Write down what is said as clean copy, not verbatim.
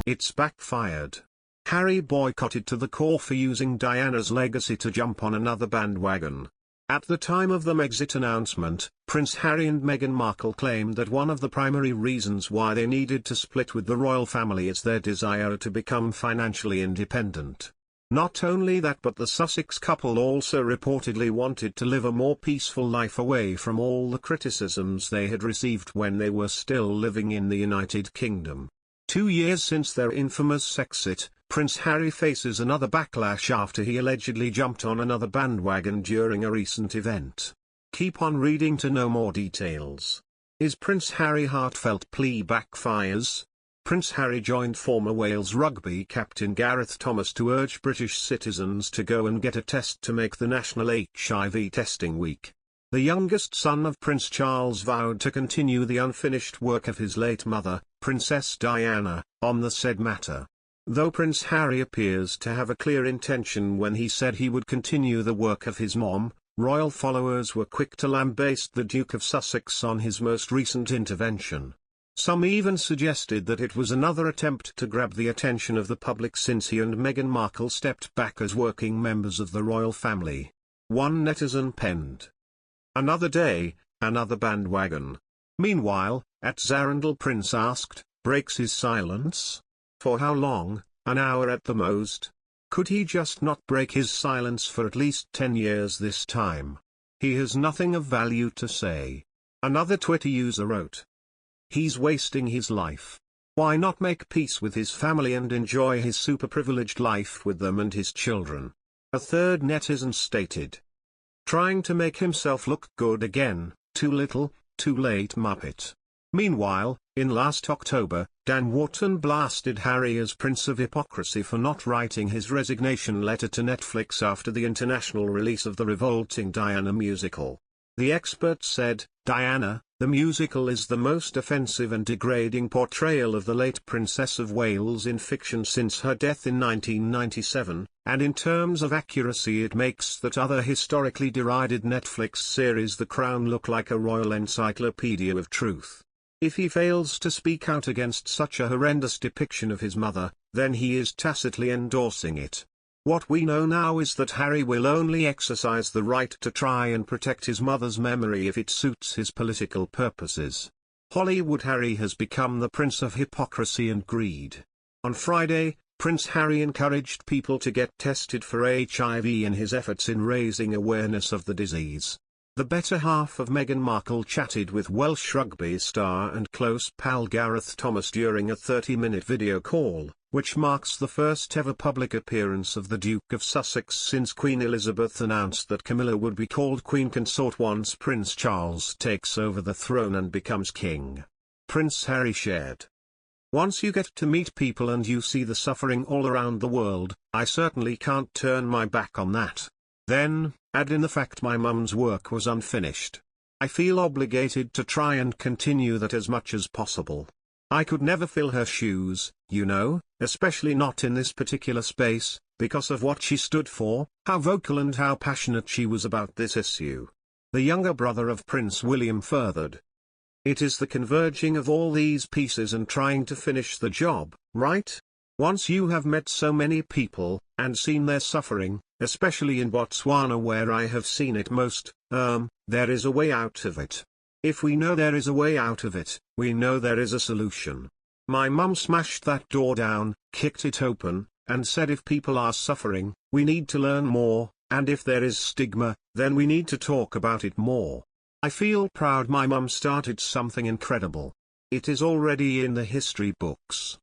It's backfired. Harry boycotted to the core for using Diana's legacy to jump on another bandwagon. At the time of the Megxit announcement, Prince Harry and Meghan Markle claimed that one of the primary reasons why they needed to split with the royal family is their desire to become financially independent. Not only that, but the Sussex couple also reportedly wanted to live a more peaceful life away from all the criticisms they had received when they were still living in the United Kingdom. 2 years since their infamous exit, Prince Harry faces another backlash after he allegedly jumped on another bandwagon during a recent event. Keep on reading to know more details. Is Prince Harry heartfelt plea backfires? Prince Harry joined former Wales rugby captain Gareth Thomas to urge British citizens to go and get a test to make the National HIV Testing Week. The youngest son of Prince Charles vowed to continue the unfinished work of his late mother, Princess Diana, on the said matter. Though Prince Harry appears to have a clear intention when he said he would continue the work of his mom, royal followers were quick to lambaste the Duke of Sussex on his most recent intervention. Some even suggested that it was another attempt to grab the attention of the public since he and Meghan Markle stepped back as working members of the royal family. One netizen penned, "Another day, another bandwagon." Meanwhile, @Zarandal Prince asked, breaks his silence? For how long? An hour at the most? Could he just not break his silence for at least 10 years this time? He has nothing of value to say. Another Twitter user wrote, "He's wasting his life. Why not make peace with his family and enjoy his super-privileged life with them and his children?" A third netizen stated, "Trying to make himself look good again, too little, too late Muppet." Meanwhile, in last October, Dan Wharton blasted Harry as Prince of Hypocrisy for not writing his resignation letter to Netflix after the international release of the revolting Diana musical. The expert said, "Diana, the musical is the most offensive and degrading portrayal of the late Princess of Wales in fiction since her death in 1997, and in terms of accuracy it makes that other historically derided Netflix series The Crown look like a royal encyclopedia of truth." If he fails to speak out against such a horrendous depiction of his mother, then he is tacitly endorsing it. What we know now is that Harry will only exercise the right to try and protect his mother's memory if it suits his political purposes. Hollywood Harry has become the prince of hypocrisy and greed. On Friday, Prince Harry encouraged people to get tested for HIV in his efforts in raising awareness of the disease. The better half of Meghan Markle chatted with Welsh rugby star and close pal Gareth Thomas during a 30-minute video call, which marks the first ever public appearance of the Duke of Sussex since Queen Elizabeth announced that Camilla would be called Queen Consort once Prince Charles takes over the throne and becomes king. Prince Harry shared, "Once you get to meet people and you see the suffering all around the world, I certainly can't turn my back on that. Then, add in the fact my mum's work was unfinished. I feel obligated to try and continue that as much as possible. I could never fill her shoes, you know, especially not in this particular space, because of what she stood for, how vocal and how passionate she was about this issue." The younger brother of Prince William furthered, "It is the converging of all these pieces and trying to finish the job, right? Once you have met so many people, and seen their suffering, especially in Botswana where I have seen it most, there is a way out of it. If we know there is a way out of it, we know there is a solution. My mum smashed that door down, kicked it open, and said if people are suffering, we need to learn more, and if there is stigma, then we need to talk about it more. I feel proud my mum started something incredible. It is already in the history books."